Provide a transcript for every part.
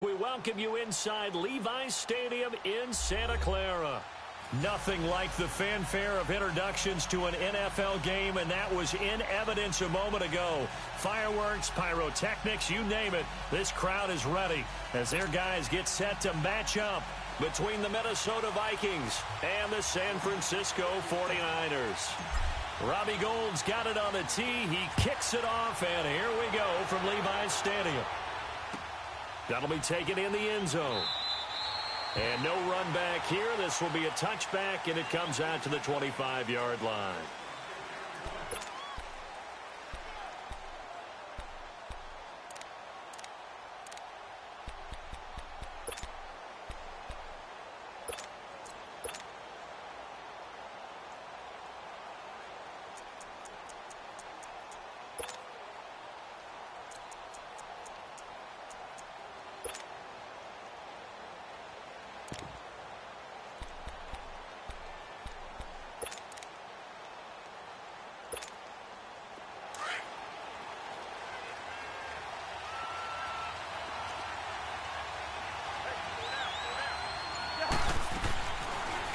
We welcome you inside Levi's Stadium in Santa Clara. Nothing like the fanfare of introductions to an NFL game, and that was in evidence a moment ago. Fireworks, pyrotechnics, you name it. This crowd is ready as their guys get set to match up between the Minnesota Vikings and the San Francisco 49ers. Robbie Gould's got it on the tee. He kicks it off, and here we go from Levi's Stadium. That'll be taken in the end zone. And no run back here. This will be a touchback, and it comes out to the 25-yard line.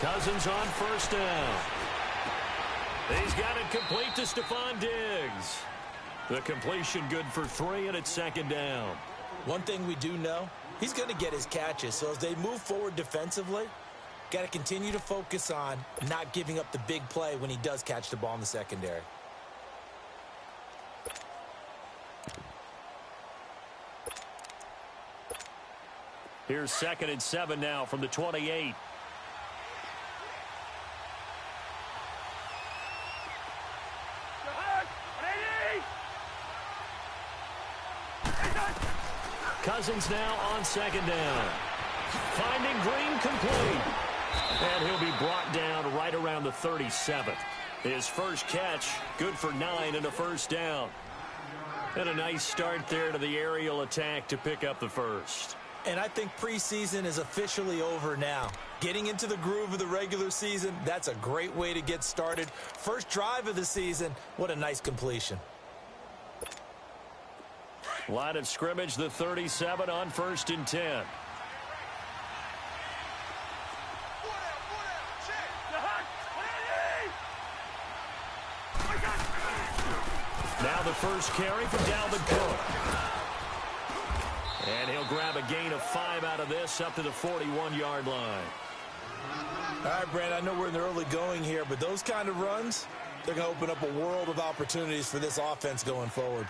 Cousins on first down. He's got it complete to Stephon Diggs. The completion good for 3, and it's second down. One thing we do know, he's going to get his catches. So as they move forward defensively, got to continue to focus on not giving up the big play when he does catch the ball in the secondary. Here's 2nd and 7 now from the 28. Cousins now on second down. Finding Green complete. And he'll be brought down right around the 37th. His first catch, good for 9 and a first down. And a nice start there to the aerial attack to pick up the first. And I think preseason is officially over now. Getting into the groove of the regular season, that's a great way to get started. First drive of the season, what a nice completion. Line of scrimmage, the 37 on 1st and 10. Now the first carry from Dalvin Cook. And he'll grab a gain of 5 out of this up to the 41-yard line. All right, Brandon, I know we're in the early going here, but those kind of runs, they're going to open up a world of opportunities for this offense going forward.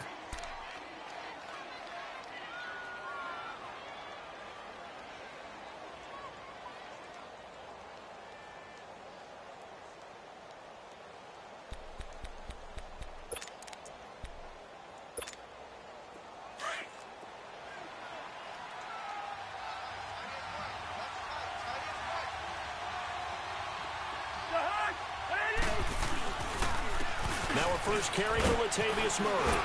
Now a first carry for Latavius Murray.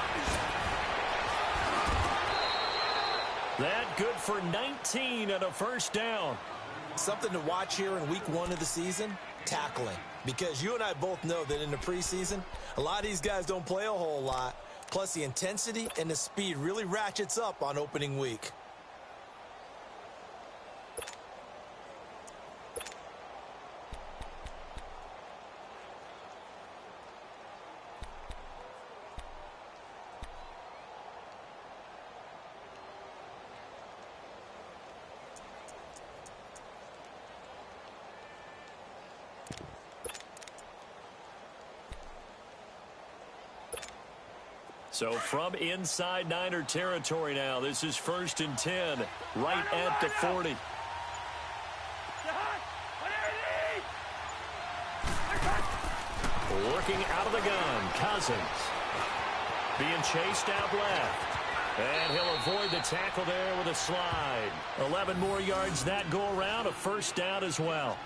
That good for 19 and a first down. Something to watch here in week 1 of the season, tackling. Because you and I both know that in the preseason, a lot of these guys don't play a whole lot. Plus the intensity and the speed really ratchets up on opening week. So from inside Niner territory now, this is 1st and 10, right at the 40. Working out of the gun, Cousins. Being chased out left. And he'll avoid the tackle there with a slide. 11 more yards that go around, a first down as well.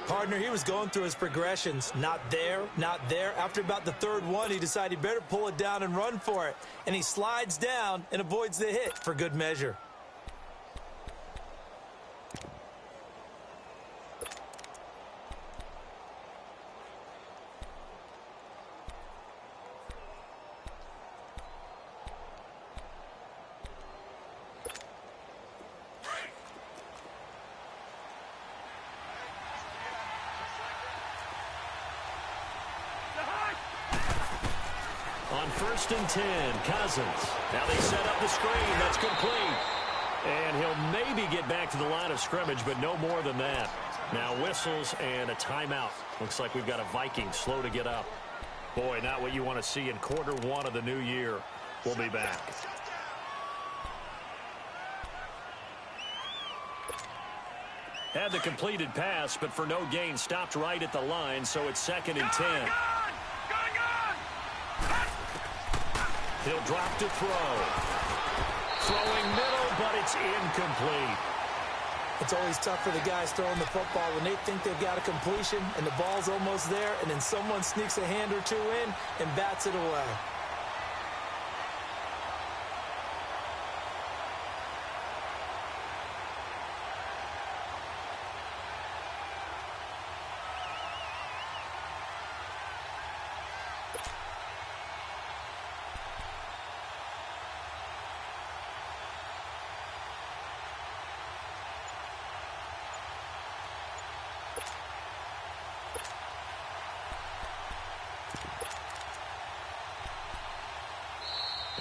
Partner, he was going through his progressions. Not there, not there. After about the 3rd one, he decided he better pull it down and run for it. And he slides down and avoids the hit for good measure. first and 10. Cousins. Now they set up the screen. That's complete. And he'll maybe get back to the line of scrimmage, but no more than that. Now whistles and a timeout. Looks like we've got a Viking slow to get up. Boy, not what you want to see in quarter one of the new year. We'll be back. Had the completed pass, but for no gain, stopped right at the line, so it's second and 10. He'll drop to throw. Throwing middle, but it's incomplete. It's always tough for the guys throwing the football when they think they've got a completion and the ball's almost there, and then someone sneaks a hand or two in and bats it away.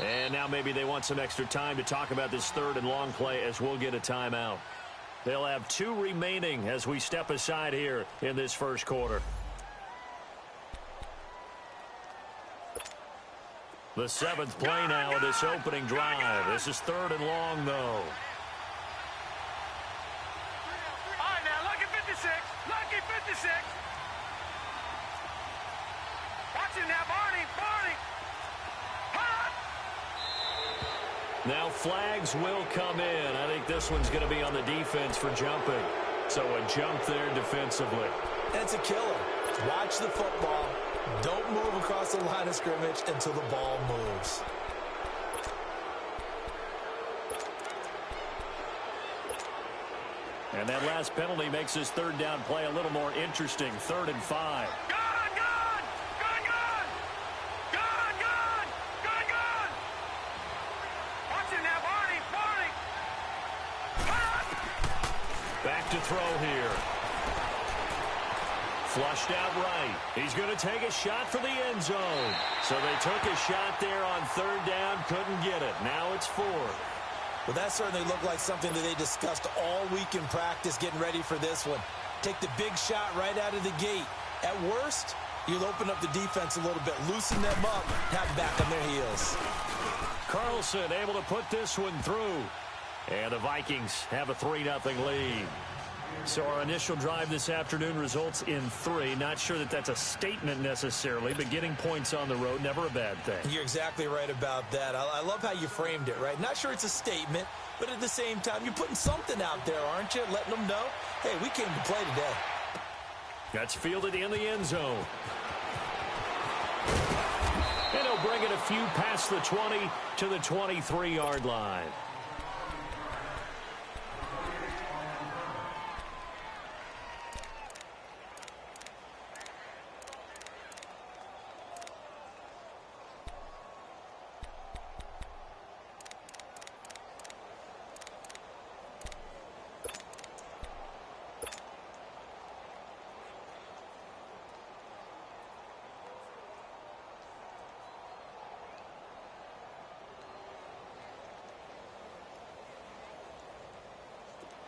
And now maybe they want some extra time to talk about this third and long play as we'll get a timeout. They'll have 2 remaining as we step aside here in this first quarter. The 7th play now of this opening drive. This is third and long, though. All right, now, lucky 56. Lucky 56. Watch it now, Barney. Barney. Now flags will come in. I think this one's going to be on the defense for jumping. So a jump there defensively. That's a killer. Watch the football. Don't move across the line of scrimmage until the ball moves. And that last penalty makes this third down play a little more interesting. 3rd and 5. Back to throw here. Flushed out right. He's going to take a shot for the end zone. So they took a shot there on 3rd down, couldn't get it. Now it's 4th. Well, that certainly looked like something that they discussed all week in practice getting ready for this one. Take the big shot right out of the gate. At worst, you'll open up the defense a little bit, loosen them up, have them back on their heels. Carlson able to put this one through. And the Vikings have a 3-0 lead. So our initial drive this afternoon results in 3. Not sure that that's a statement necessarily, but getting points on the road, never a bad thing. You're exactly right about that. I love how you framed it, right? Not sure it's a statement, but at the same time, you're putting something out there, aren't you? Letting them know, hey, we came to play today. That's fielded in the end zone. And he'll bring it a few past the 20 to the 23-yard line.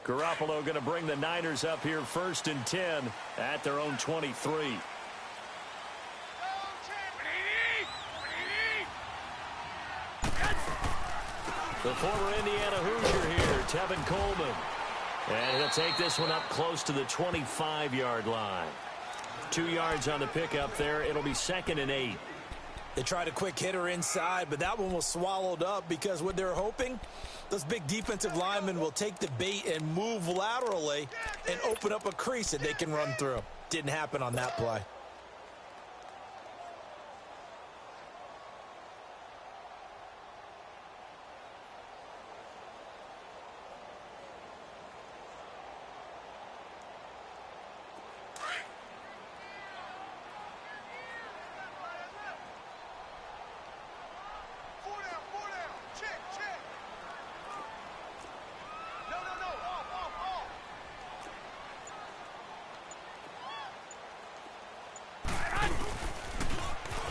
Garoppolo going to bring the Niners up here 1st and 10 at their own 23. The former Indiana Hoosier here, Tevin Coleman. And he'll take this one up close to the 25-yard line. 2 yards on the pickup there. It'll be 2nd and 8. They tried a quick hitter inside, but that one was swallowed up because what they're hoping, those big defensive linemen will take the bait and move laterally and open up a crease that they can run through. Didn't happen on that play.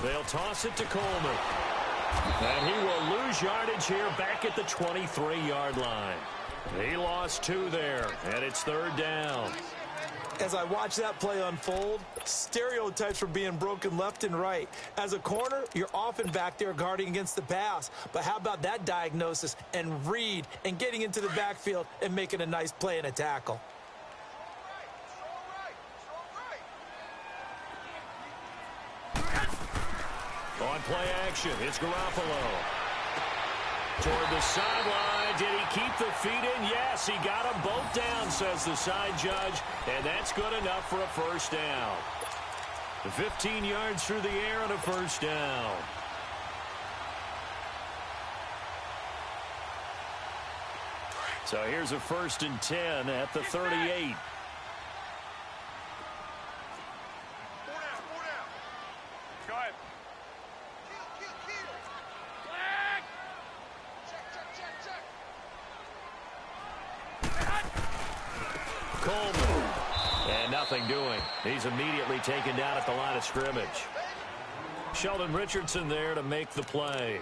They'll toss it to Coleman. And he will lose yardage here back at the 23-yard line. He lost 2 there, and it's 3rd down. As I watch that play unfold, stereotypes were being broken left and right. As a corner, you're often back there guarding against the pass. But how about that diagnosis and read and getting into the backfield and making a nice play and a tackle? On play action, it's Garoppolo. Toward the sideline. Did he keep the feet in? Yes, he got them both down, says the side judge. And that's good enough for a 1st down. 15 yards through the air and a 1st down. So here's a 1st and 10 at the 38. And nothing doing. He's immediately taken down at the line of scrimmage. Sheldon Richardson there to make the play.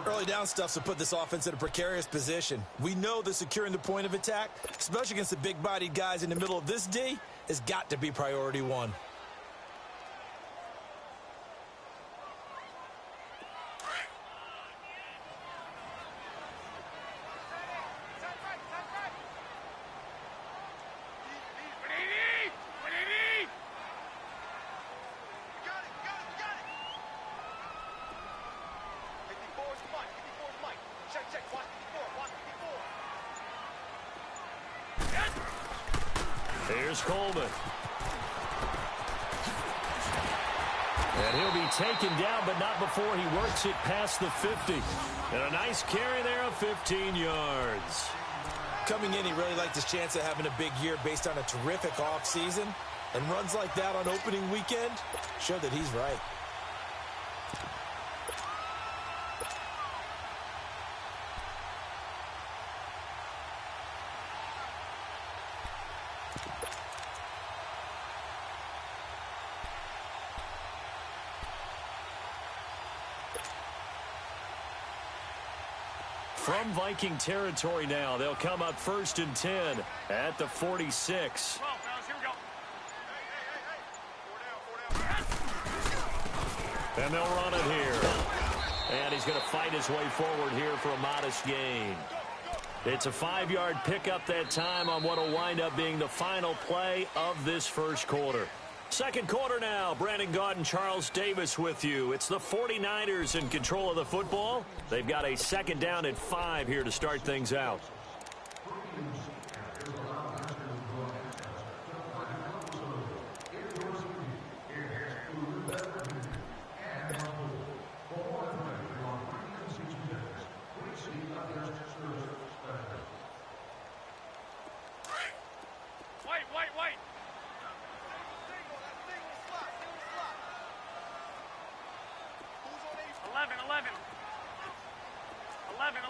Early down stuffs will put this offense in a precarious position. We know that securing the point of attack, especially against the big-bodied guys in the middle of this D, has got to be priority 1. Here's Coleman. And he'll be taken down, but not before he works it past the 50. And a nice carry there of 15 yards. Coming in, he really liked his chance of having a big year based on a terrific offseason. And runs like that on opening weekend show that he's right. From Viking territory now, they'll come up 1st and 10 at the 46. Come on, fellas, here we go. And they'll run it here. And he's going to fight his way forward here for a modest gain. It's a 5-yard pickup that time on what will wind up being the final play of this 1st quarter. 2nd quarter now. Brandon Gaudin, Charles Davis with you. It's the 49ers in control of the football. They've got a 2nd down and 5 here to start things out. Wait.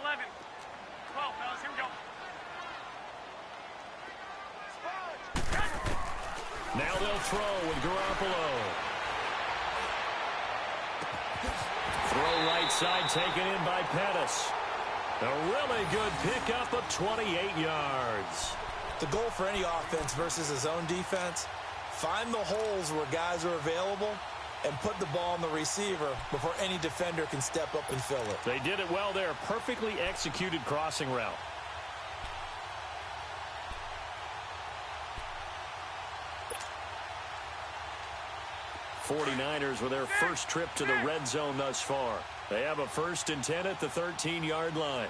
11. 12, fellas, here we go. Now they'll throw with Garoppolo. Throw right side taken in by Pettis. A really good pickup of 28 yards. The goal for any offense versus his own defense, find the holes where guys are available and put the ball on the receiver before any defender can step up and fill it. They did it well there. Perfectly executed crossing route. '49ers with their first trip to the red zone thus far. They have a 1st and 10 at the 13-yard line.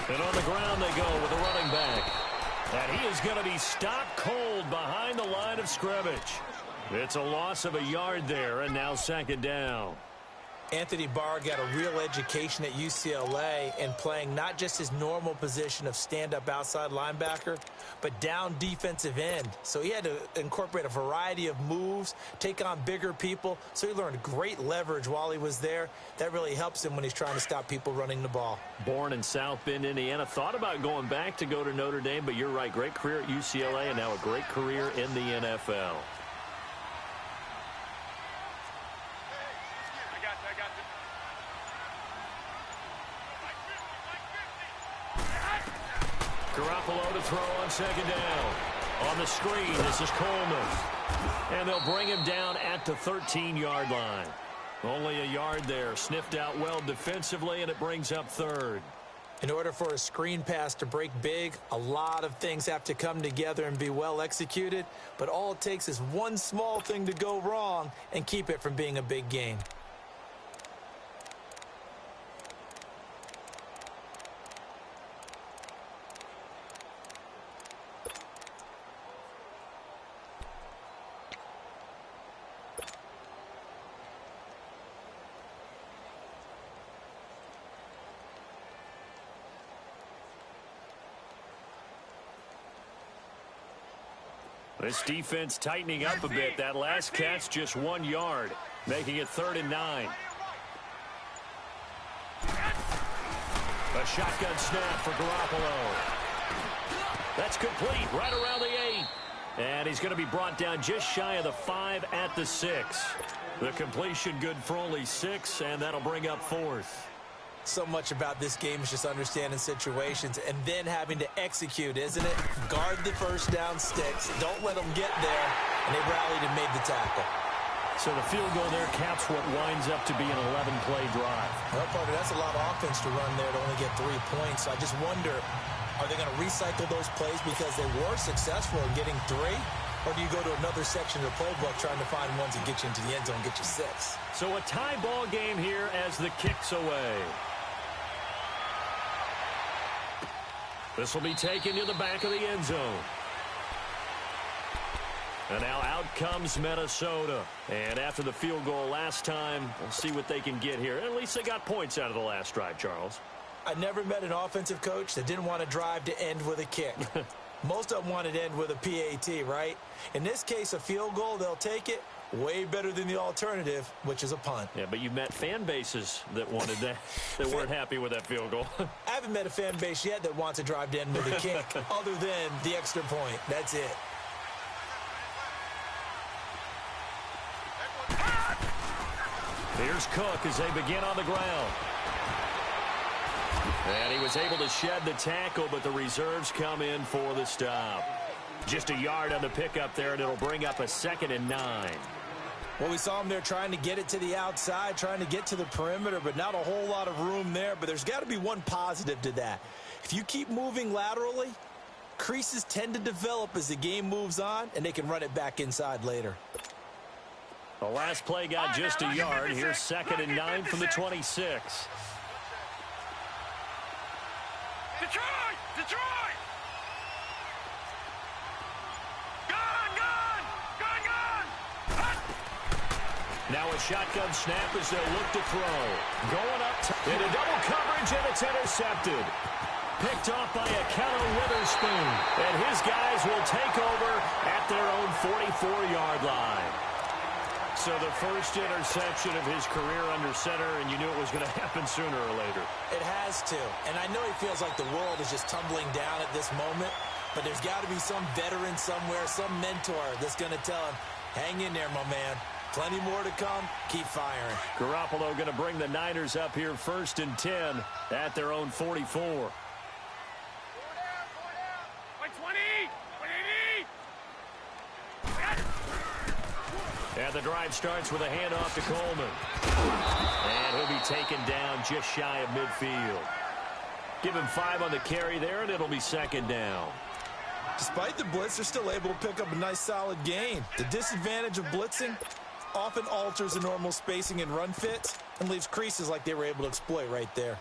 And on the ground they go with a running back. And he is going to be stopped cold behind the line of scrimmage. It's a loss of a yard there, and now 2nd down. Anthony Barr got a real education at UCLA in playing not just his normal position of stand-up outside linebacker, but down defensive end. So he had to incorporate a variety of moves, take on bigger people. So he learned great leverage while he was there. That really helps him when he's trying to stop people running the ball. Born in South Bend, Indiana. Thought about going back to go to Notre Dame, but you're right. Great career at UCLA and now a great career in the NFL. Garoppolo to throw on second down. On the screen, this is Coleman. And they'll bring him down at the 13-yard line. Only a yard there. Sniffed out well defensively, and it brings up third. In order for a screen pass to break big, a lot of things have to come together and be well executed. But all it takes is one small thing to go wrong and keep it from being a big gain. This defense tightening up a bit. That last catch just 1 yard, making it 3rd and 9. A shotgun snap for Garoppolo. That's complete right around the 8. And he's going to be brought down just shy of the 5 at the 6. The completion good for only 6, and that'll bring up 4th. So much about this game is just understanding situations and then having to execute, isn't it? Guard the first down sticks. Don't let them get there. And they rallied and made the tackle. So the field goal there caps what winds up to be an 11-play drive. Well, Parker, that's a lot of offense to run there to only get 3 points. So I just wonder, are they going to recycle those plays because they were successful in getting 3? Or do you go to another section of the playbook trying to find ones that get you into the end zone and get you 6? So a tie ball game here as the kick's away. This will be taken to the back of the end zone. And now out comes Minnesota. And after the field goal last time, we'll see what they can get here. At least they got points out of the last drive, Charles. I never met an offensive coach that didn't want to drive to end with a kick. Most of them wanted to end with a PAT, right? In this case, a field goal, they'll take it. Way better than the alternative, which is a punt. Yeah, but you've met fan bases that wanted that, that weren't happy with that field goal. I haven't met a fan base yet that wants to drive to end with a kick, other than the extra point. That's it. Here's Cook as they begin on the ground. And he was able to shed the tackle, but the reserves come in for the stop. Just a yard on the pickup there, and it'll bring up a 2nd and 9. Well, we saw him there trying to get it to the outside, trying to get to the perimeter, but not a whole lot of room there. But there's got to be one positive to that. If you keep moving laterally, creases tend to develop as the game moves on, and they can run it back inside later. The last play got just a yard. Here's 2nd and 9 from the 26. Detroit! Detroit! Now a shotgun snap as they'll look to throw. Going up into double coverage, and it's intercepted. Picked off by Akello Witherspoon. And his guys will take over at their own 44-yard line. So the first interception of his career under center, and you knew it was going to happen sooner or later. It has to. And I know he feels like the world is just tumbling down at this moment, but there's got to be some veteran somewhere, some mentor that's going to tell him, hang in there, my man. Plenty more to come. Keep firing. Garoppolo going to bring the Niners up here 1st and 10 at their own 44. And the drive starts with a handoff to Coleman. And he'll be taken down just shy of midfield. Give him 5 on the carry there, and it'll be 2nd down. Despite the blitz, they're still able to pick up a nice solid gain. The disadvantage of blitzing often alters the normal spacing and run fits and leaves creases like they were able to exploit right there.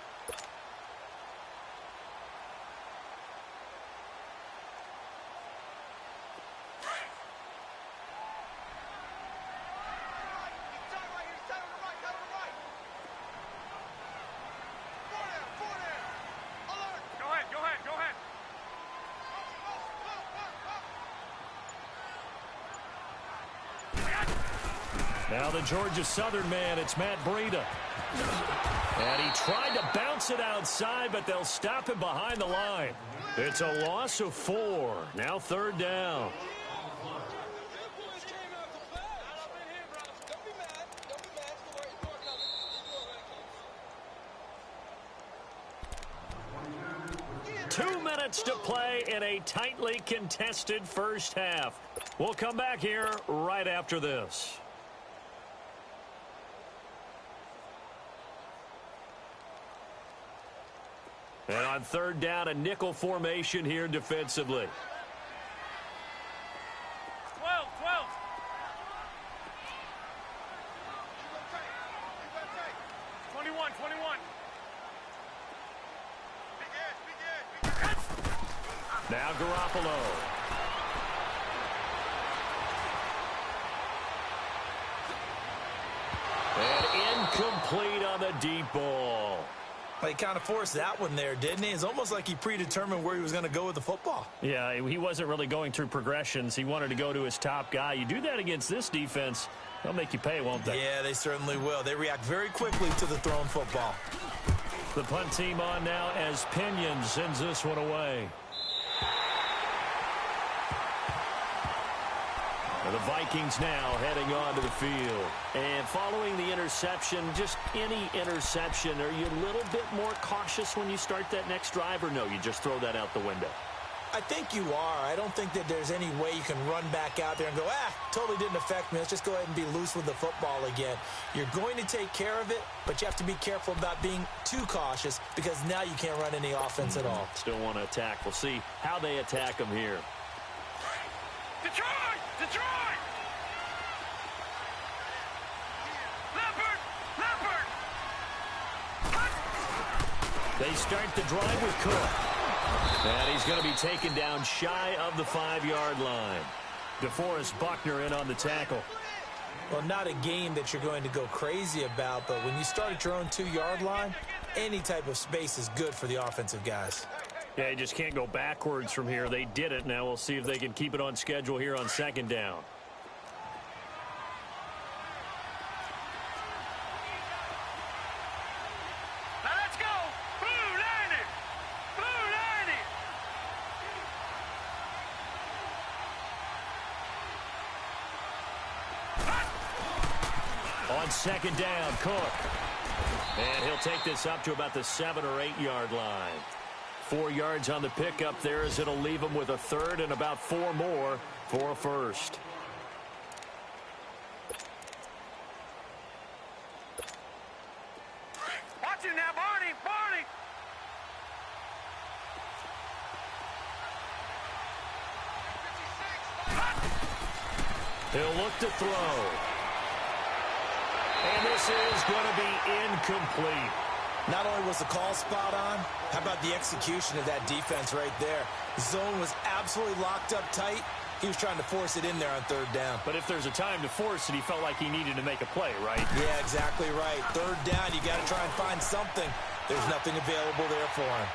Now the Georgia Southern man, it's Matt Breida. And he tried to bounce it outside, but they'll stop him behind the line. It's a loss of 4. Now 3rd down. minutes to play in a tightly contested first half. We'll come back here right after this. And on third down, a nickel formation here defensively. 12. 21. Now Garoppolo. And incomplete on the deep ball. Well, he kind of forced that one there, didn't he? It's almost like he predetermined where he was going to go with the football. Yeah, he wasn't really going through progressions. He wanted to go to his top guy. You do that against this defense, they'll make you pay, won't they? Yeah, they certainly will. They react very quickly to the thrown football. The punt team on now as Pinion sends this one away. The Vikings now heading onto the field. And following the interception, just any interception, are you a little bit more cautious when you start that next drive, or no, you just throw that out the window? I think you are. I don't think that there's any way you can run back out there and go, totally didn't affect me. Let's just go ahead and be loose with the football again. You're going to take care of it, but you have to be careful about being too cautious because now you can't run any offense at all. Still want to attack. We'll see how they attack them here. Detroit! Leopard! They start the drive with Cook. And he's going to be taken down shy of the 5-yard line. DeForest Buckner in on the tackle. Well, not a game that you're going to go crazy about, but when you start at your own 2-yard line, any type of space is good for the offensive guys. Yeah, you just can't go backwards from here. They did it. Now we'll see if they can keep it on schedule here on second down. Now let's go! Blue line! On second down, Cook. And he'll take this up to about the 7 or 8 yard line. 4 yards on the pickup there as it'll leave him with a third and about 4 more for a first. Watch him now, Barney! He'll look to throw. And this is going to be incomplete. Not only was the call spot on, how about the execution of that defense right there? The zone was absolutely locked up tight. He was trying to force it in there on third down. But if there's a time to force it, he felt like he needed to make a play, right? Yeah, exactly right. Third down, you got to try and find something. There's nothing available there for him.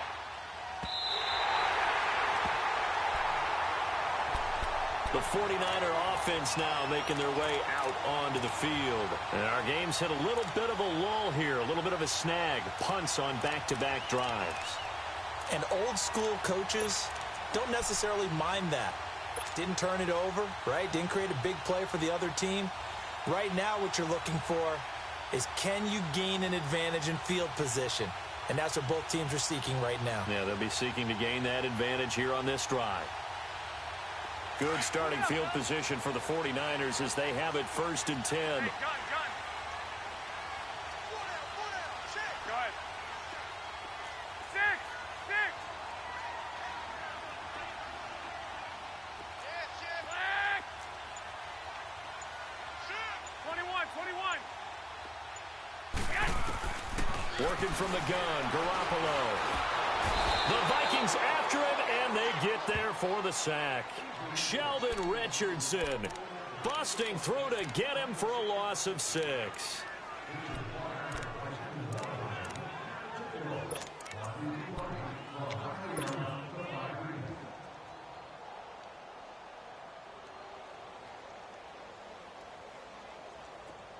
The 49er offense now making their way out onto the field. And our game's hit a little bit of a lull here, a little bit of a snag. Punts on back-to-back drives. And old school coaches don't necessarily mind that. Didn't turn it over, right? Didn't create a big play for the other team. Right now what you're looking for is can you gain an advantage in field position? And that's what both teams are seeking right now. Yeah, they'll be seeking to gain that advantage here on this drive. Good starting field position for the 49ers as they have it 1st and 10. Gun. Go ahead. 6. 21. Working from the gun, Garoppolo. The Vikings after him, and they get there for the sack. Sheldon Richardson busting through to get him for a loss of 6.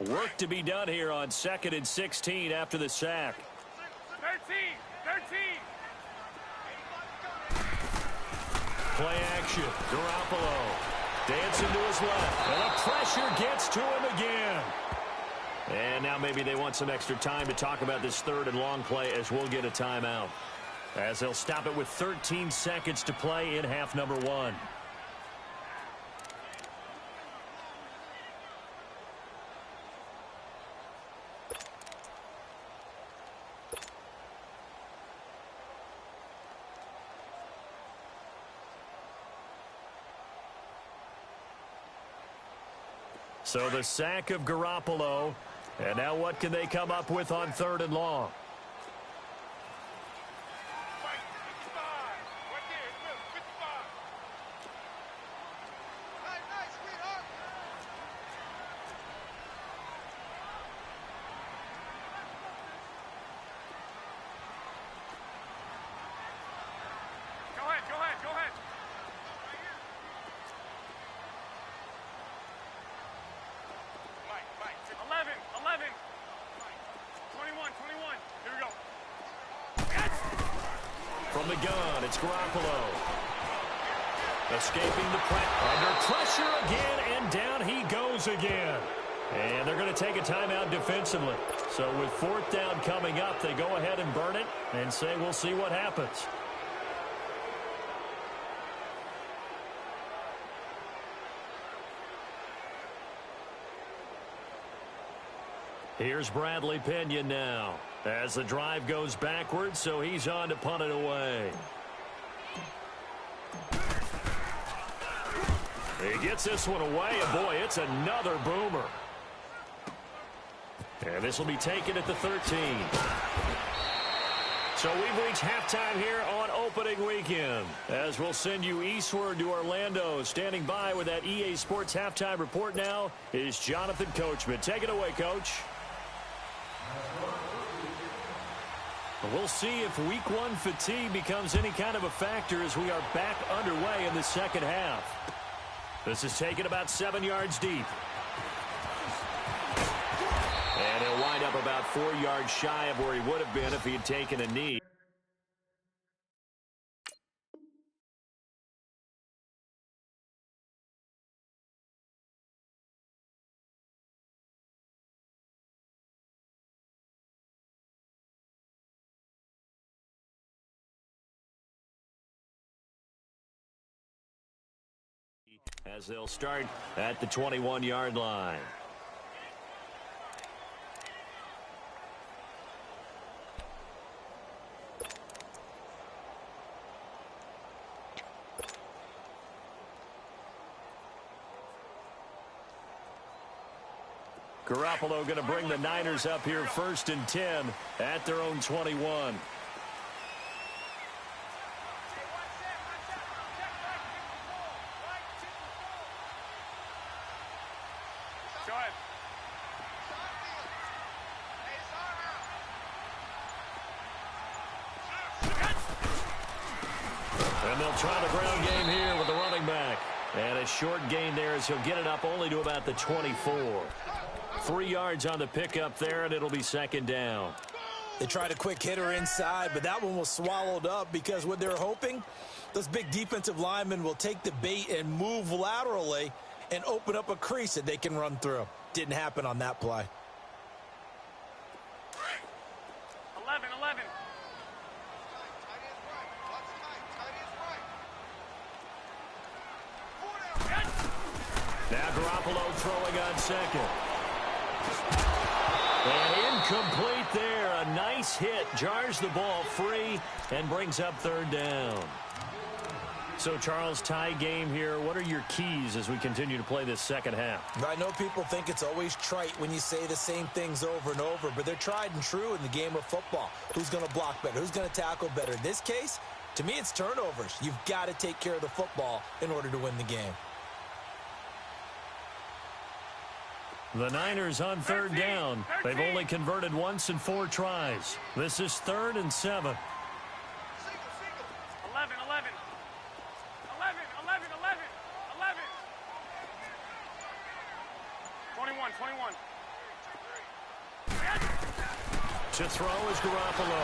Work to be done here on 2nd and 16 after the sack. 13. Play action. Garoppolo dancing to his left. And the pressure gets to him again. And now maybe they want some extra time to talk about this 3rd and long play as we'll get a timeout. as they'll stop it with 13 seconds to play in half number 1. So the sack of Garoppolo. And now what can they come up with on 3rd and long? Go ahead. 11. 21. Here we go. From the gun, it's Garoppolo. Escaping the under pressure again, and down he goes again. And they're going to take a timeout defensively. So with 4th down coming up, they go ahead and burn it and say we'll see what happens. Here's Bradley Pinion now as the drive goes backwards, so he's on to punt it away. He gets this one away, and boy, it's another boomer. And this will be taken at the 13. So we've reached halftime here on opening weekend, as we'll send you eastward to Orlando. Standing by with that EA Sports halftime report now is Jonathan Coachman. Take it away, Coach. We'll see if week 1 fatigue becomes any kind of a factor as we are back underway in the second half. This is taken about 7 yards deep. And he'll wind up about 4 yards shy of where he would have been if he had taken a knee. As they'll start at the 21-yard line. Garoppolo going to bring the Niners up here 1st and 10 at their own 21. And they'll try the ground game here with the running back. And a short gain there as he'll get it up only to about the 24. 3 yards on the pickup there, and it'll be 2nd down. They tried a quick hitter inside, but that one was swallowed up because what they're hoping, those big defensive linemen will take the bait and move laterally and open up a crease that they can run through. Didn't happen on that play. 11. Now Garoppolo throwing on 2nd. And incomplete there. A nice hit. Jars the ball free and brings up 3rd down. So, Charles, tie game here. What are your keys as we continue to play this second half? I know people think it's always trite when you say the same things over and over, but they're tried and true in the game of football. Who's going to block better? Who's going to tackle better? In this case, to me, it's turnovers. You've got to take care of the football in order to win the game. The Niners on 3rd down. They've only converted once in 4 tries. This is 3rd and 7. 21. To throw is Garoppolo.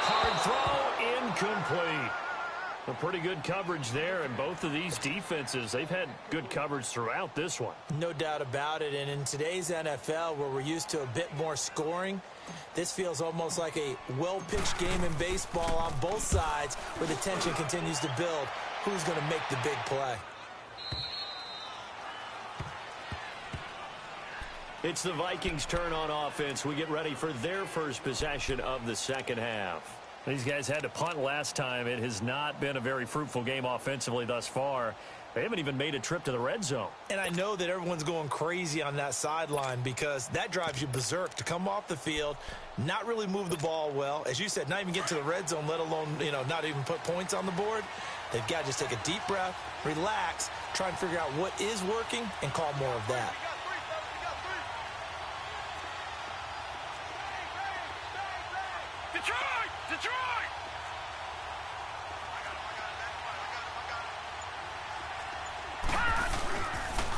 Hard throw, incomplete. A pretty good coverage there, and both of these defenses, they've had good coverage throughout this one. No doubt about it, and in today's NFL, where we're used to a bit more scoring, this feels almost like a well-pitched game in baseball on both sides where the tension continues to build. Who's going to make the big play? It's the Vikings' turn on offense. We get ready for their first possession of the second half. These guys had to punt last time. It has not been a very fruitful game offensively thus far. They haven't even made a trip to the red zone. And I know that everyone's going crazy on that sideline because that drives you berserk to come off the field, not really move the ball well. As you said, not even get to the red zone, let alone, not even put points on the board. They've got to just take a deep breath, relax, try and figure out what is working, and call more of that. Detroit!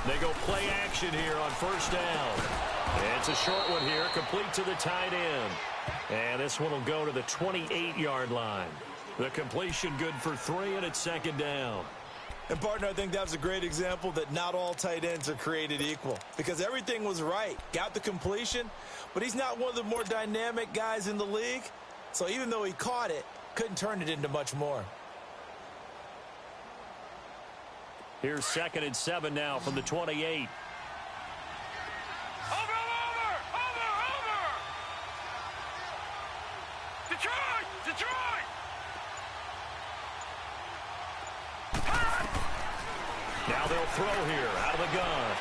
They go play action here on first down. And it's a short one here, complete to the tight end. And this one will go to the 28-yard line. The completion good for 3, and it's second down. And, partner, I think that was a great example that not all tight ends are created equal because everything was right. Got the completion, but he's not one of the more dynamic guys in the league. So even though he caught it, couldn't turn it into much more. Here's 2nd and 7 now from the 28. Over! Detroit! Now they'll throw here out of the gun.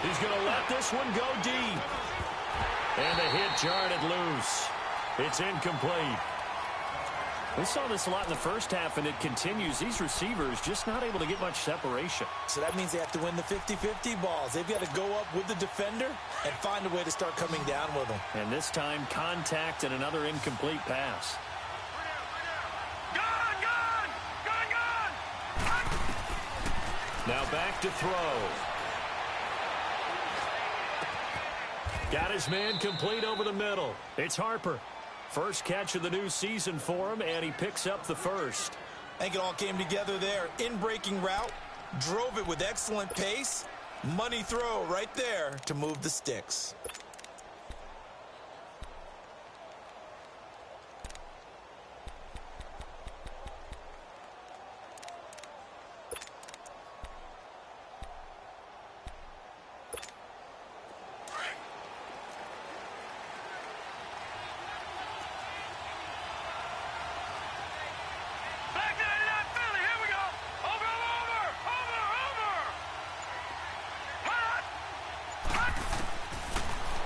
He's going to let this one go deep. And the hit jarred it loose. It's incomplete. We saw this a lot in the first half, and it continues. These receivers just not able to get much separation. So that means they have to win the 50-50 balls. They've got to go up with the defender and find a way to start coming down with them. And this time, contact and another incomplete pass. Gone! Now back to throw. Got his man complete over the middle. It's Harper. First catch of the new season for him, and he picks up the first. I think it all came together there. In-breaking route, drove it with excellent pace. Money throw right there to move the sticks.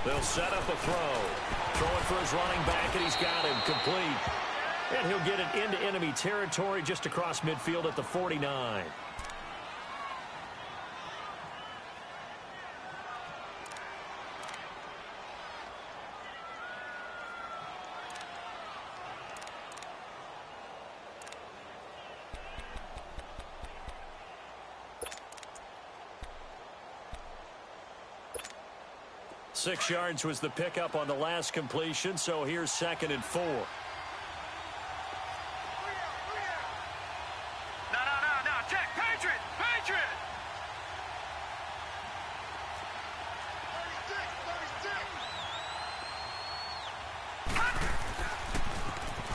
They'll set up a throw. Throwing for his running back, and he's got him complete. And he'll get it into enemy territory just across midfield at the 49. Six yards was the pickup on the last completion, so here's 2nd and 4. No. Check. Patriot!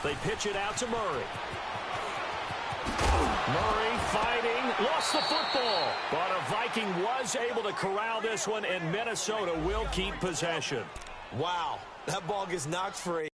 They pitch it out to Murray. Murray fighting, lost the football. But a Viking was able to corral this one, and Minnesota will keep possession. Wow, that ball gets knocked free.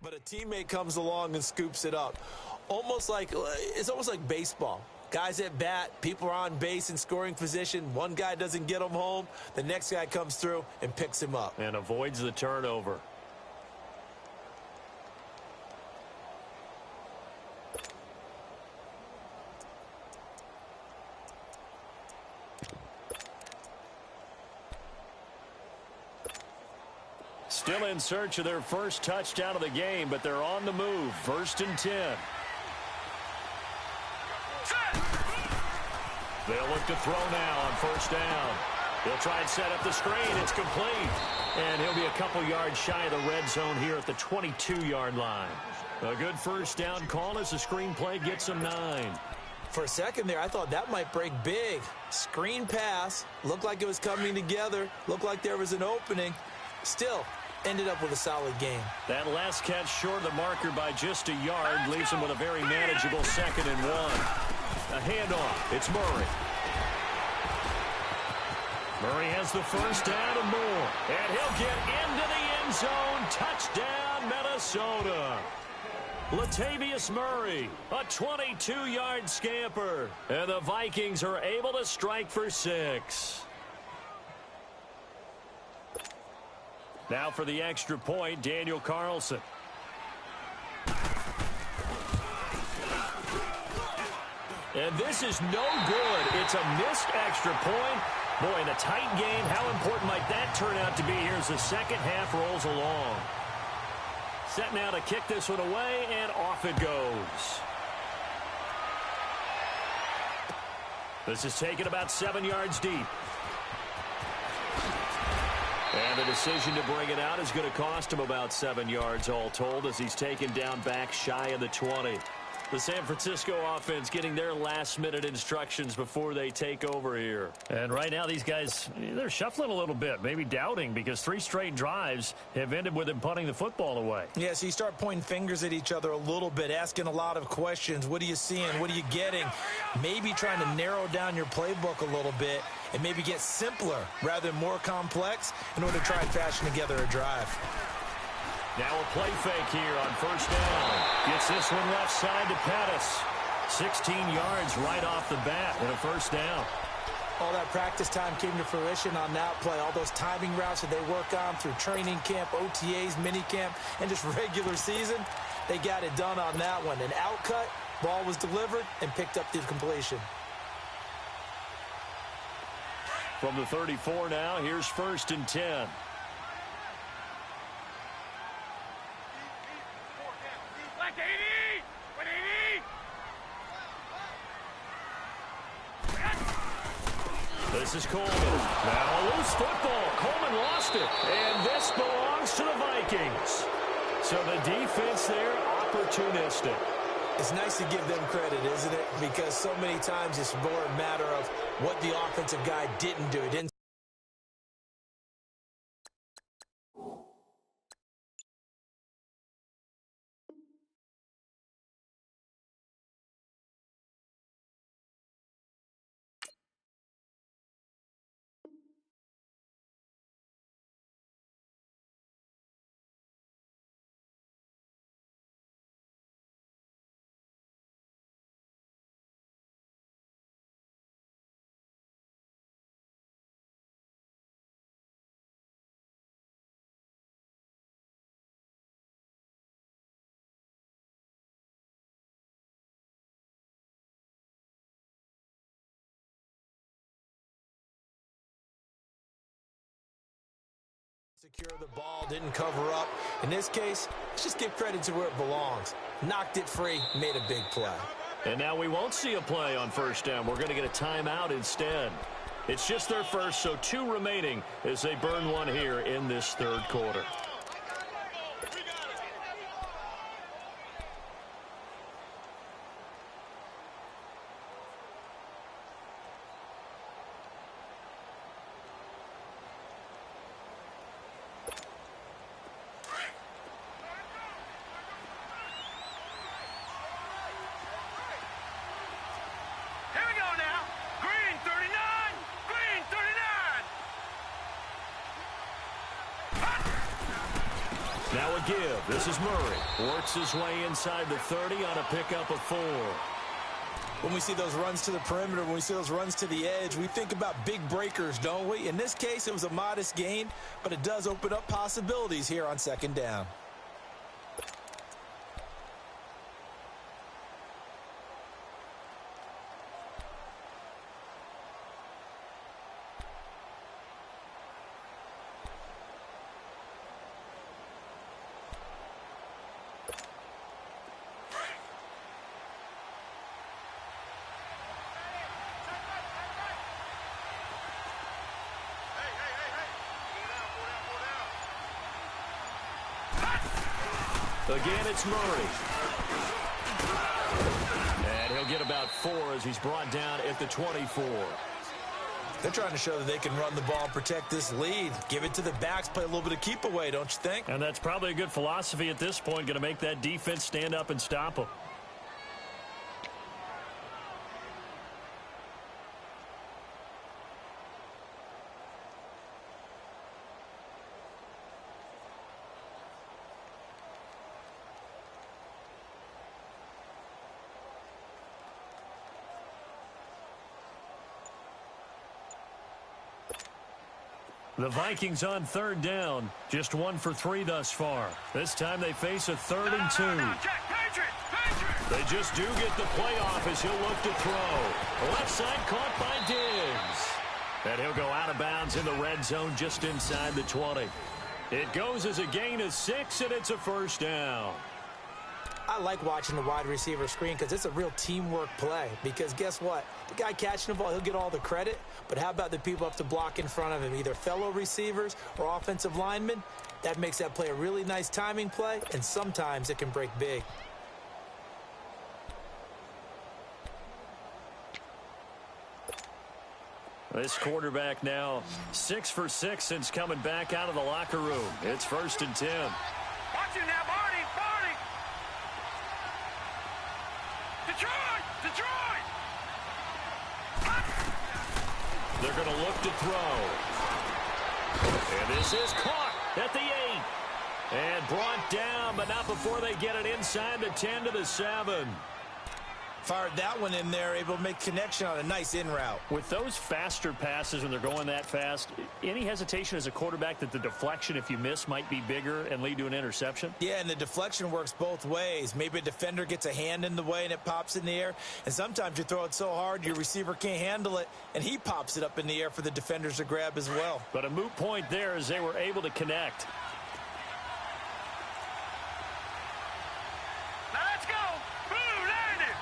But a teammate comes along and scoops it up. It's almost like baseball. Guys at bat, people are on base in scoring position. One guy doesn't get him home. The next guy comes through and picks him up. And avoids the turnover. Still in search of their first touchdown of the game, but they're on the move. 1st and 10. They'll look to throw now on 1st down. He'll try and set up the screen. It's complete. And he'll be a couple yards shy of the red zone here at the 22-yard line. A good 1st down call as the screen play gets him 9. For a second there, I thought that might break big. Screen pass. Looked like it was coming together. Looked like there was an opening. Still, ended up with a solid game. That last catch short of the marker by just a yard leaves him with a very manageable 2nd and 1. A handoff. It's Murray. Murray has the 1st down and more. And he'll get into the end zone. Touchdown, Minnesota. Latavius Murray, a 22-yard scamper. And the Vikings are able to strike for 6. Now for the extra point, Daniel Carlson. And this is no good. It's a missed extra point. Boy, in a tight game, how important might that turn out to be here as the second half rolls along. Set now to kick this one away, and off it goes. This is taken about 7 yards deep. And the decision to bring it out is going to cost him about 7 yards all told as he's taken down back shy of the 20. The San Francisco offense getting their last-minute instructions before they take over here. And right now these guys, they're shuffling a little bit, maybe doubting, because 3 straight drives have ended with them punting the football away. Yeah, so you start pointing fingers at each other a little bit, asking a lot of questions. What are you seeing? What are you getting? Maybe trying to narrow down your playbook a little bit and maybe get simpler rather than more complex in order to try and fashion together a drive. Now a play fake here on 1st down. Gets this one left side to Pettis. 16 yards right off the bat and a 1st down. All that practice time came to fruition on that play. All those timing routes that they work on through training camp, OTAs, minicamp, and just regular season, they got it done on that one. An outcut, ball was delivered, and picked up the completion. From the 34 now, here's 1st and 10. This is Coleman. Now a loose football. Coleman lost it. And this belongs to the Vikings. So the defense there, opportunistic. It's nice to give them credit, isn't it? Because so many times it's more a matter of what the offensive guy didn't do. It didn't. Secure the ball, didn't cover up. In this case, let's just give credit to where it belongs. Knocked it free, made a big play. And now we won't see a play on 1st down. We're going to get a timeout instead. It's just their first, so 2 remaining as they burn one here in this 3rd quarter. Now a give. This is Murray. Works his way inside the 30 on a pickup of 4. When we see those runs to the perimeter, when we see those runs to the edge, we think about big breakers, don't we? In this case, it was a modest gain, but it does open up possibilities here on 2nd down. Again, it's Murray. And he'll get about 4 as he's brought down at the 24. They're trying to show that they can run the ball and protect this lead. Give it to the backs, play a little bit of keep away, don't you think? And that's probably a good philosophy at this point, going to make that defense stand up and stop them. The Vikings on 3rd down. Just 1 for 3 thus far. This time they face a 3rd and 2. They just do get the playoff as he'll look to throw. Left side caught by Diggs. And he'll go out of bounds in the red zone just inside the 20. It goes as a gain of 6, and it's a 1st down. I like watching the wide receiver screen because it's a real teamwork play. Because guess what? The guy catching the ball, he'll get all the credit. But how about the people up to block in front of him, either fellow receivers or offensive linemen? That makes that play a really nice timing play, and sometimes it can break big. This quarterback now 6 for 6 since coming back out of the locker room. It's 1st and 10. Watch it now, Barney. Detroit! They're going to look to throw. And this is caught at the 8. And brought down, but not before they get it inside the 10 to the 7. Fired that one in there, able to make connection on a nice in route. With those faster passes when they're going that fast, any hesitation as a quarterback that the deflection, if you miss, might be bigger and lead to an interception? Yeah, and the deflection works both ways. Maybe a defender gets a hand in the way and it pops in the air. And sometimes you throw it so hard your receiver can't handle it, and he pops it up in the air for the defenders to grab as well. But a moot point there as they were able to connect. Now let's go. Blue 90.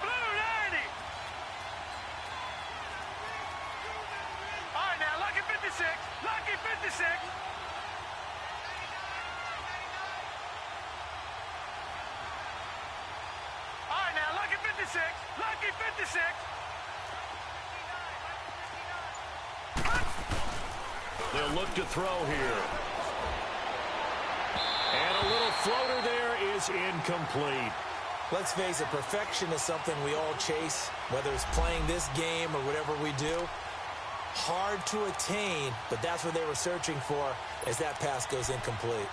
Blue 90. All right, now, lucky 56. Lucky 56. All right, now, lucky 56. Lucky 56. They'll look to throw here. And a little floater there is incomplete. Let's face it, perfection is something we all chase, whether it's playing this game or whatever we do. Hard to attain, but that's what they were searching for as that pass goes incomplete.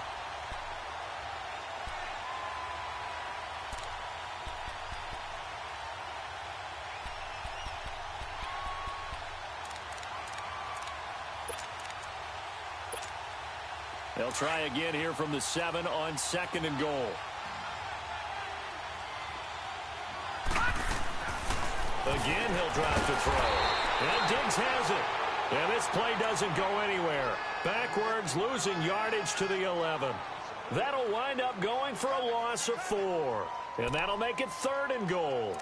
They'll try again here from the 7 on 2nd and goal. Again, he'll drive to throw. And Diggs has it. And this play doesn't go anywhere. Backwards, losing yardage to the 11. That'll wind up going for a loss of 4. And that'll make it 3rd and goal.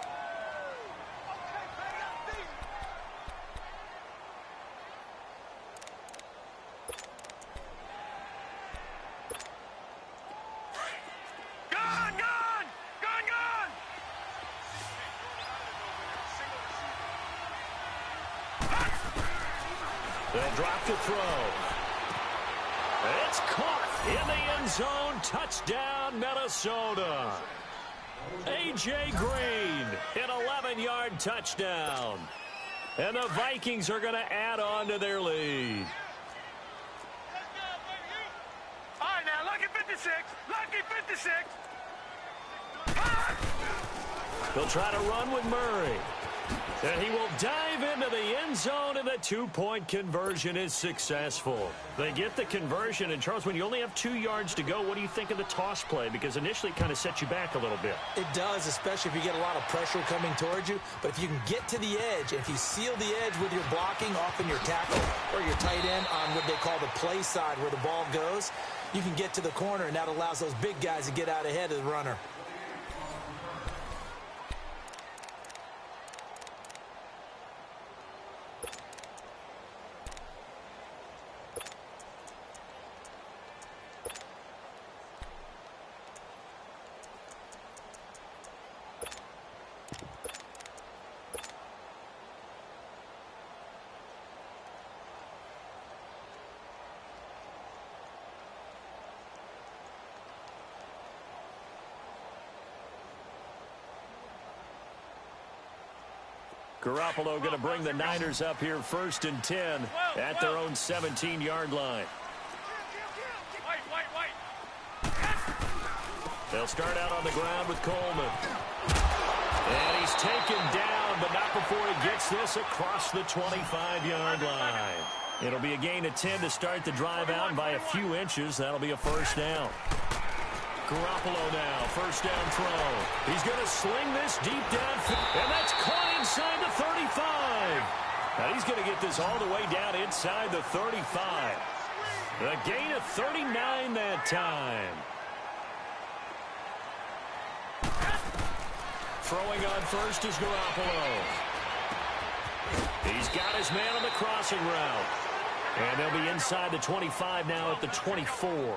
They'll drop to throw. It's caught in the end zone. Touchdown, Minnesota. A.J. Green, an 11-yard touchdown. And the Vikings are going to add on to their lead. All right, now, lucky 56. Lucky 56. They'll try to run with Murray. And he will dive into the end zone, and the 2-point conversion is successful. They get the conversion, and Charles, when you only have 2 yards to go, what do you think of the toss play? Because initially it kind of sets you back a little bit. It does, especially if you get a lot of pressure coming towards you. But if you can get to the edge, if you seal the edge with your blocking, often your tackle or your tight end on what they call the play side where the ball goes, you can get to the corner, and that allows those big guys to get out ahead of the runner. Garoppolo going to bring the Niners up here 1st and 10 at their own 17-yard line. They'll start out on the ground with Coleman. And he's taken down, but not before he gets this across the 25-yard line. It'll be a gain of 10 to start the drive out, and by a few inches, that'll be a first down. Garoppolo now, first down throw. He's going to sling this deep downfield, and that's caught inside the 35. Now he's going to get this all the way down inside the 35. A gain of 39 that time. Throwing on first is Garoppolo. He's got his man on the crossing route. And they'll be inside the 25 now at the 24.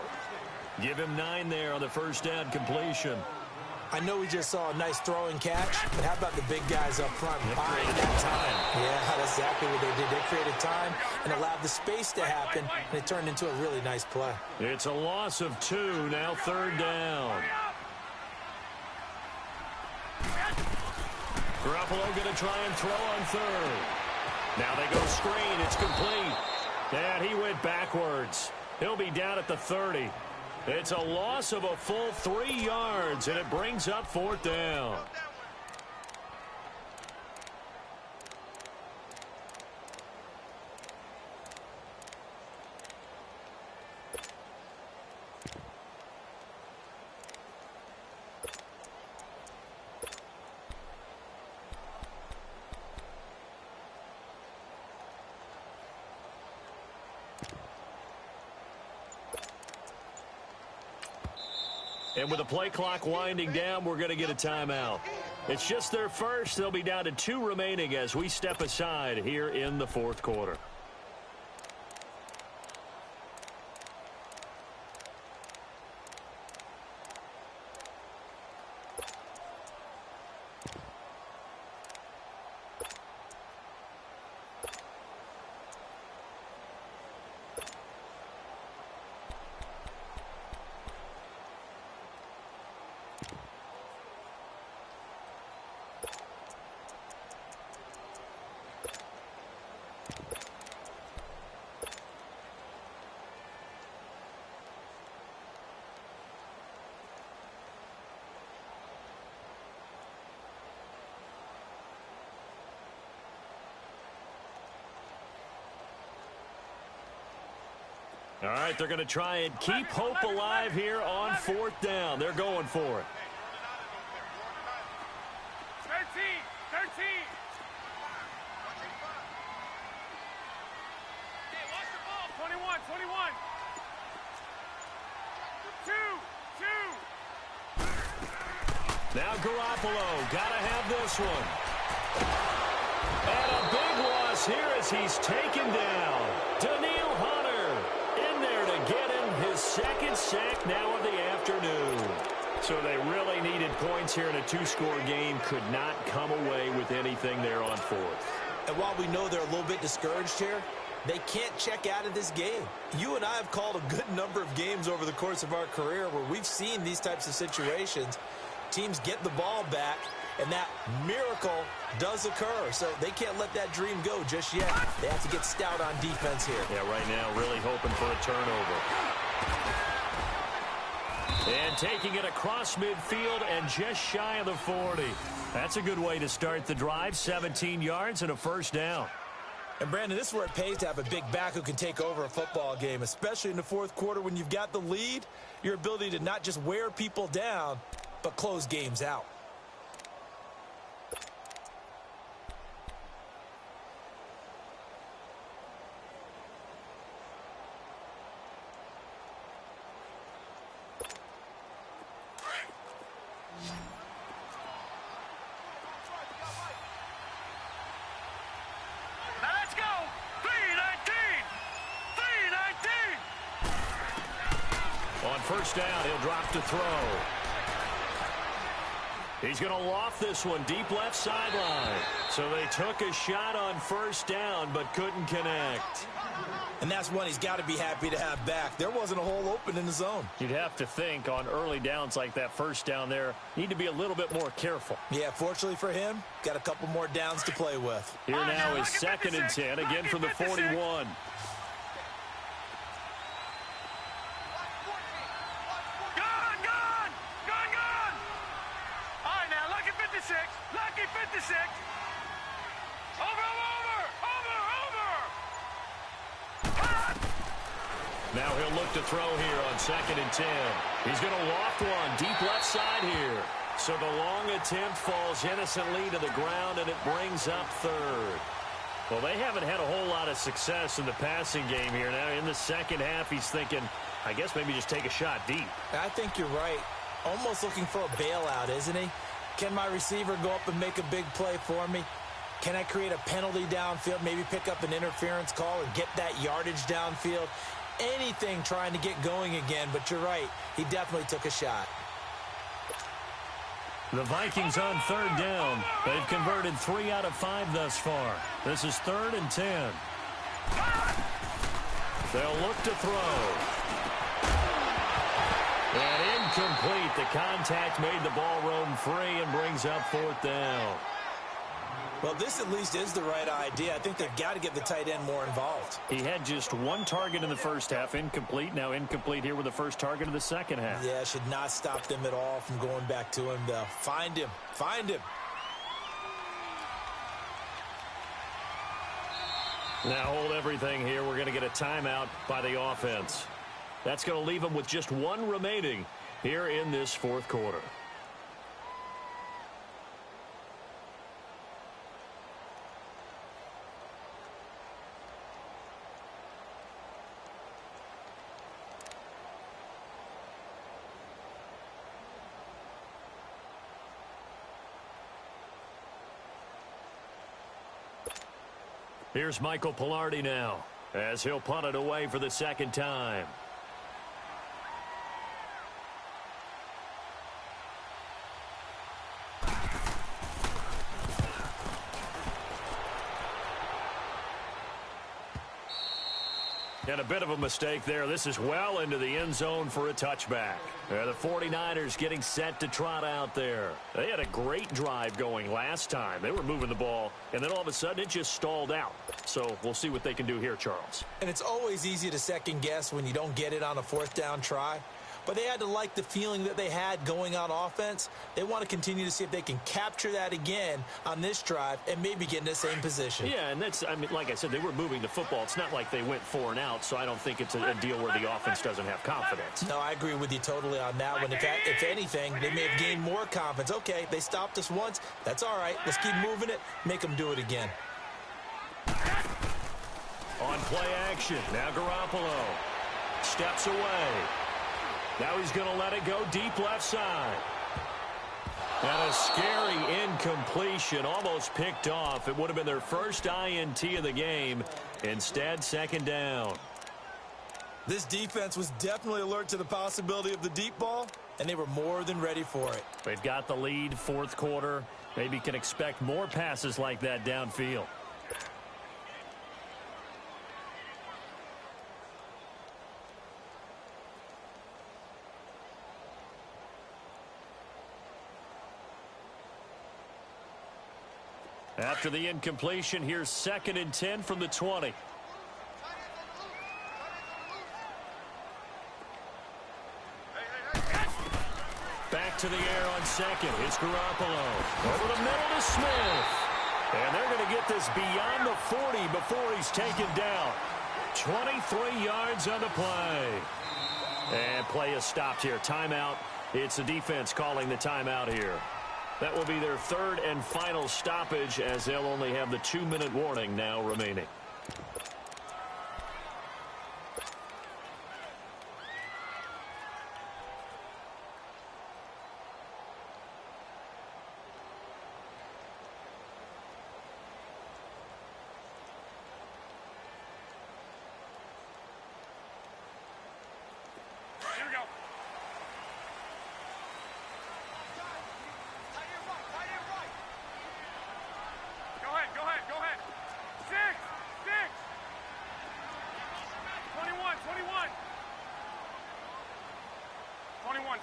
Give him 9 there on the first down completion. I know we just saw a nice throwing catch, but how about the big guys up front buying that time? Yeah, that's exactly what they did. They created time and allowed the space to happen, and it turned into a really nice play. It's a loss of 2, now 3rd down. Garoppolo going to try and throw on 3rd. Now they go screen. It's complete. And he went backwards. He'll be down at the 30. It's a loss of a full 3 yards, and it brings up 4th down. And with the play clock winding down, we're going to get a timeout. It's just their first. They'll be down to 2 remaining as we step aside here in the 4th quarter. All right, they're going to try and keep hope alive here on 4th down. They're going for it. 13. Hey, watch the ball. 21. 2. Now Garoppolo, got to have this one. And a big loss here as he's taken down. Daniil Hunter in there to get him his 2nd sack now of the afternoon. So they really needed points here in a 2-score game. Could not come away with anything there on 4th. And while we know they're a little bit discouraged here, they can't check out of this game. You and I have called a good number of games over the course of our career where we've seen these types of situations. Teams get the ball back, and that miracle does occur. So they can't let that dream go just yet. They have to get stout on defense here. Yeah, right now really hoping for a turnover. And taking it across midfield and just shy of the 40. That's a good way to start the drive. 17 yards and a first down. And, Brandon, this is where it pays to have a big back who can take over a football game, especially in the 4th quarter when you've got the lead. Your ability to not just wear people down, but close games out. Now let's go. 3-19. On first down, he'll drop to throw. He's going to loft this one deep left sideline. So they took a shot on first down but couldn't connect. And that's one he's got to be happy to have back. There wasn't a hole open in the zone. You'd have to think on early downs like that first down there, need to be a little bit more careful. Yeah, fortunately for him, got a couple more downs to play with. Here now is 2nd and 10, again from the 41. Lucky 56. Over. Now he'll look to throw here on 2nd and 10. He's going to loft one deep left side here. So the long attempt falls innocently to the ground, and it brings up 3rd. Well, they haven't had a whole lot of success in the passing game here. Now in the second half, he's thinking, I guess maybe just take a shot deep. I think you're right. Almost looking for a bailout, isn't he? Can my receiver go up and make a big play for me? Can I create a penalty downfield, maybe pick up an interference call and get that yardage downfield? Anything trying to get going again, but you're right. He definitely took a shot. The Vikings on 3rd down. They've converted 3 out of 5 thus far. This is 3rd and 10. They'll look to throw. And incomplete. The contact made the ball roam free and brings up 4th down. Well, this at least is the right idea. I think they've got to get the tight end more involved. He had just 1 target in the first half, incomplete. Now incomplete here with the first target of the second half. Yeah, should not stop them at all from going back to him, though. Find him. Now hold everything here. We're going to get a timeout by the offense. That's going to leave them with just 1 remaining here in this 4th quarter. Here's Michael Pilardi now as he'll punt it away for the 2nd time. And a bit of a mistake there. This is well into the end zone for a touchback. The 49ers getting set to trot out there. They had a great drive going last time. They were moving the ball, and then all of a sudden it just stalled out. So we'll see what they can do here, Charles. And it's always easy to second guess when you don't get it on a 4th down try. But they had to like the feeling that they had going on offense. They want to continue to see if they can capture that again on this drive and maybe get in the same position. Yeah, and that's, I mean, like I said, they were moving the football. It's not like they went 4 and out, so I don't think it's a deal where the offense doesn't have confidence. No, I agree with you totally on that one. If anything, they may have gained more confidence. Okay, they stopped us once. That's all right. Let's keep moving it. Make them do it again. On play action, now Garoppolo steps away. Now he's going to let it go deep left side. And a scary incompletion, almost picked off. It would have been their first INT of the game. Instead, 2nd down. This defense was definitely alert to the possibility of the deep ball, and they were more than ready for it. They've got the lead, 4th quarter. Maybe can expect more passes like that downfield. After the incompletion, here's 2nd and 10 from the 20. Back to the air on 2nd. It's Garoppolo. Over the middle to Smith. And they're going to get this beyond the 40 before he's taken down. 23 yards on the play. And play is stopped here. Timeout. It's the defense calling the timeout here. That will be their 3rd and final stoppage, as they'll only have the 2-minute warning now remaining. Here we go.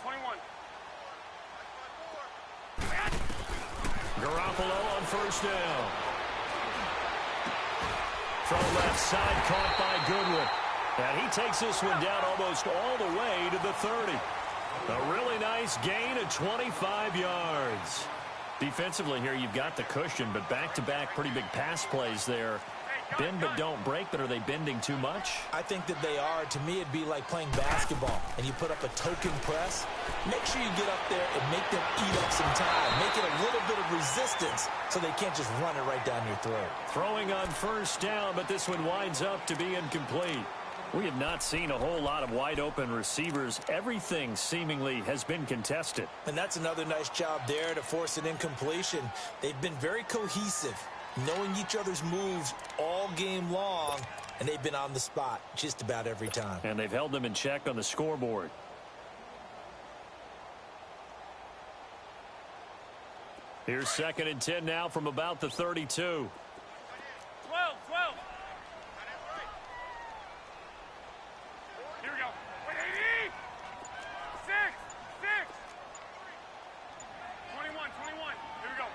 21. Garoppolo on first down. From left side, caught by Goodwin. And he takes this one down almost all the way to the 30. A really nice gain of 25 yards. Defensively here, you've got the cushion, but back-to-back pretty big pass plays there. Bend but don't break, but are they bending too much? I think that they are. To me, it'd be like playing basketball, and you put up a token press. Make sure you get up there and make them eat up some time. Make it a little bit of resistance so they can't just run it right down your throat. Throwing on first down, but this one winds up to be incomplete. We have not seen a whole lot of wide-open receivers. Everything seemingly has been contested. And that's another nice job there to force an incompletion. They've been very cohesive, knowing each other's moves all game long, and they've been on the spot just about every time. And they've held them in check on the scoreboard. Here's 2nd and 10 now from about the 32. 12. Here we go. 80. 6. 21. Here we go.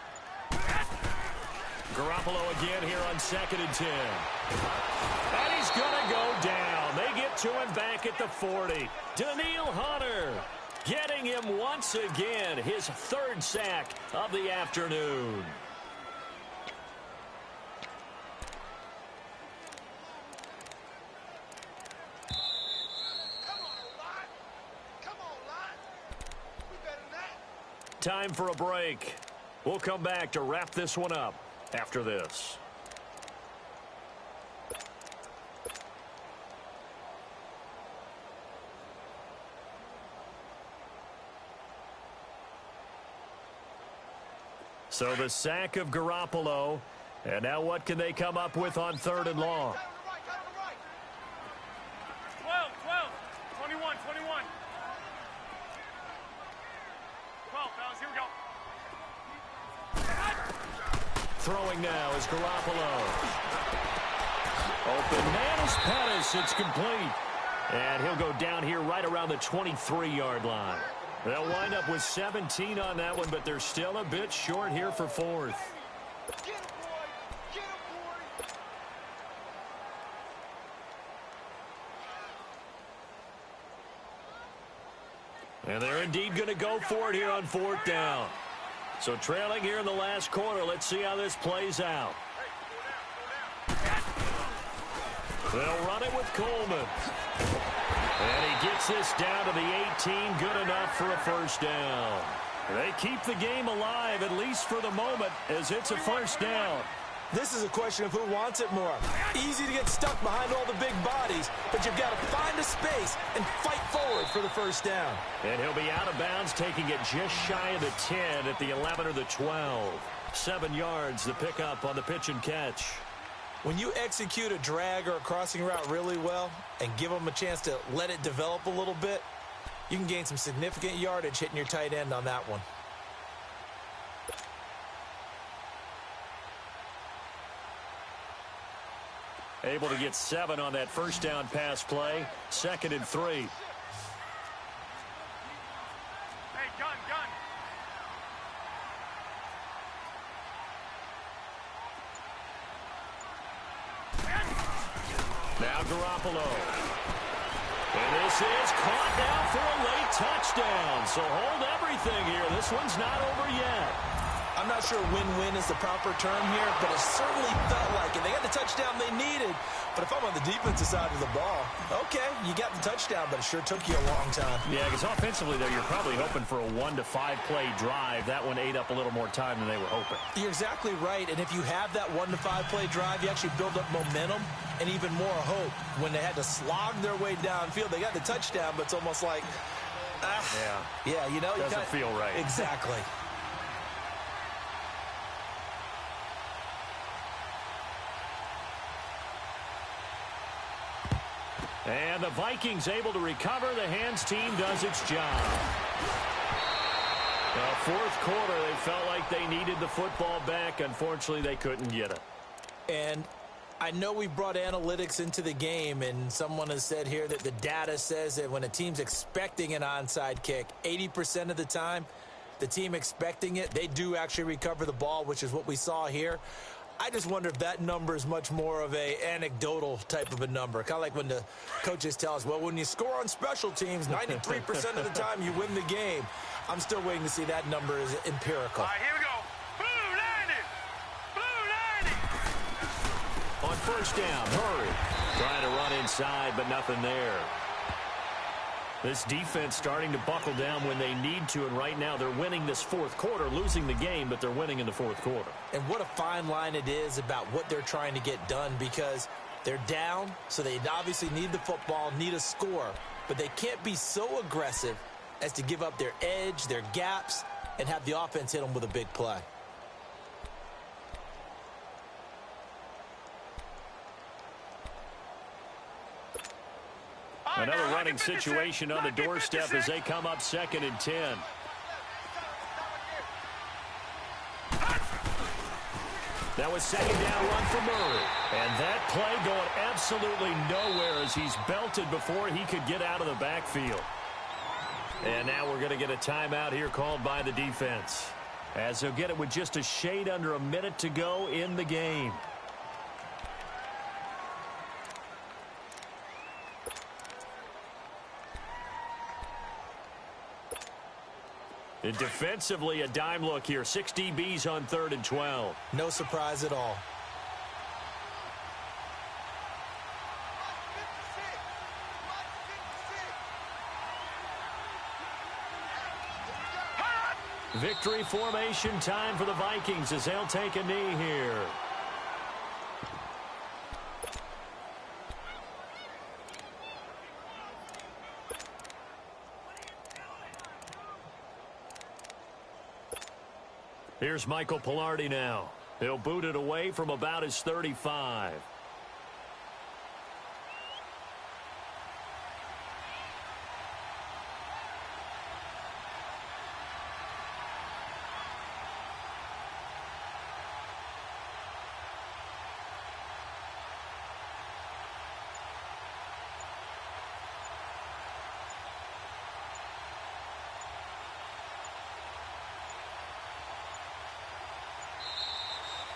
Garoppolo again here on 2nd and 10. And he's going to go down. They get to him back at the 40. Daniil Hunter getting him once again, his 3rd sack of the afternoon. Time for a break. We'll come back to wrap this one up after this. So the sack of Garoppolo. And now what can they come up with on 3rd and long? 12. 21. 12, fellas. Here we go. Throwing now is Garoppolo. Open man is Pettis. It's complete. And he'll go down here right around the 23-yard line. They'll wind up with 17 on that one, but they're still a bit short here for 4th. And they're indeed going to go for it here on 4th down. So trailing here in the last quarter. Let's see how this plays out. They'll run it with Coleman. And he gets this down to the 18. Good enough for a 1st down. They keep the game alive, at least for the moment, as it's a 1st down. This is a question of who wants it more. Easy to get stuck behind all the big bodies, but you've got to find a space and fight forward for the 1st down. And he'll be out of bounds, taking it just shy of the 10 at the 11 or the 12. 7 yards, the pickup on the pitch and catch. When you execute a drag or a crossing route really well and give them a chance to let it develop a little bit, you can gain some significant yardage hitting your tight end on that one. Able to get 7 on that 1st down pass play. 2nd and 3. Hey, gun. Now Garoppolo. And this is caught now for a late touchdown. So hold everything here. This one's not over yet. I'm not sure win-win is the proper term here, but it certainly felt like it. They got the touchdown they needed, but if I'm on the defensive side of the ball, okay, you got the touchdown, but it sure took you a long time. Yeah, because offensively, though, you're probably hoping for a 1 to 5 play drive. That one ate up a little more time than they were hoping. You're exactly right, and if you have that 1 to 5 play drive, you actually build up momentum and even more hope. When they had to slog their way downfield, they got the touchdown, but it's almost like, yeah, you know, doesn't feel right. Exactly. And the Vikings able to recover. The hands team does its job. Now, 4th quarter, they felt like they needed the football back. Unfortunately, they couldn't get it. And I know we brought analytics into the game, and someone has said here that the data says that when a team's expecting an onside kick, 80% of the time, the team expecting it, they do actually recover the ball, which is what we saw here. I just wonder if that number is much more of a anecdotal type of a number. Kind of like when the coaches tell us, well, when you score on special teams, 93% of the time you win the game. I'm still waiting to see that number is empirical. All right, here we go. Blue 90. Blue 90. On first down, Hurry. Trying to run inside, but nothing there. This defense starting to buckle down when they need to, and right now they're winning this fourth quarter, losing the game, but they're winning in the fourth quarter. And what a fine line it is about what they're trying to get done, because they're down, so they obviously need the football, need a score, but they can't be so aggressive as to give up their edge, their gaps, and have the offense hit them with a big play. Another running situation on the doorstep as they come up 2nd and 10. That was 2nd down run for Murray. And that play going absolutely nowhere as he's belted before he could get out of the backfield. And now we're going to get a timeout here called by the defense, as they'll get it with just a shade under a minute to go in the game. And defensively, a dime look here. 6 DBs on 3rd and 12. No surprise at all. Victory formation time for the Vikings as they'll take a knee here. Here's Michael Pilardi now. He'll boot it away from about his 35.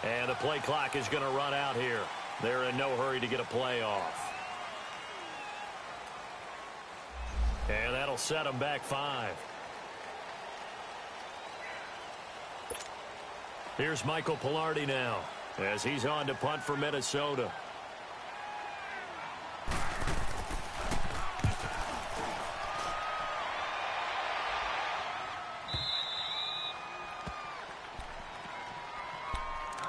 And the play clock is going to run out here. They're in no hurry to get a play off. And that'll set them back 5. Here's Michael Pilardi now as he's on to punt for Minnesota.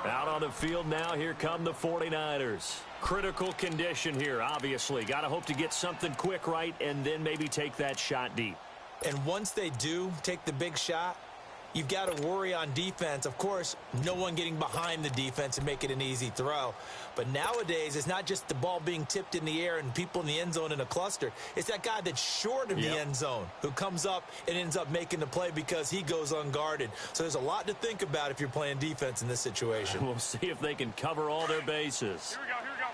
Out on the field now, here come the 49ers. Critical condition here, obviously. Got to hope to get something quick right and then maybe take that shot deep. And once they do take the big shot, you've got to worry on defense. Of course, no one getting behind the defense and make it an easy throw. But nowadays, it's not just the ball being tipped in the air and people in the end zone in a cluster. It's that guy that's short of the end zone who comes up and ends up making the play because he goes unguarded. So there's a lot to think about if you're playing defense in this situation. We'll see if they can cover all their bases. Here we go, here we go.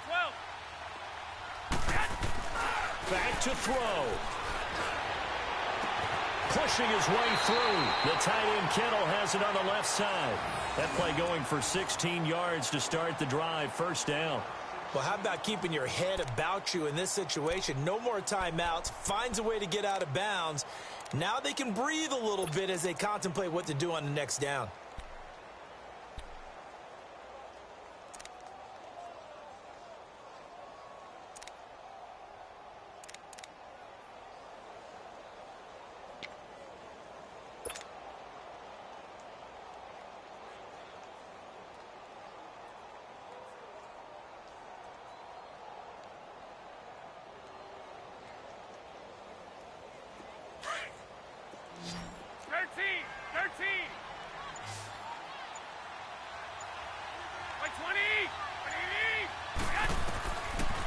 12. Back to throw. Pushing his way through. The tight end Kittle has it on the left side. That play going for 16 yards to start the drive. First down. Well, how about keeping your head about you in this situation? No more timeouts. Finds a way to get out of bounds. Now they can breathe a little bit as they contemplate what to do on the next down.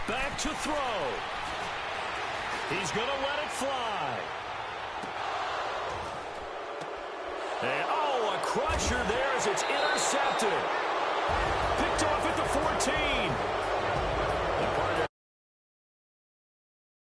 Back to throw. He's going to let it fly. And, oh, a crusher there as it's intercepted. Picked off at the 14.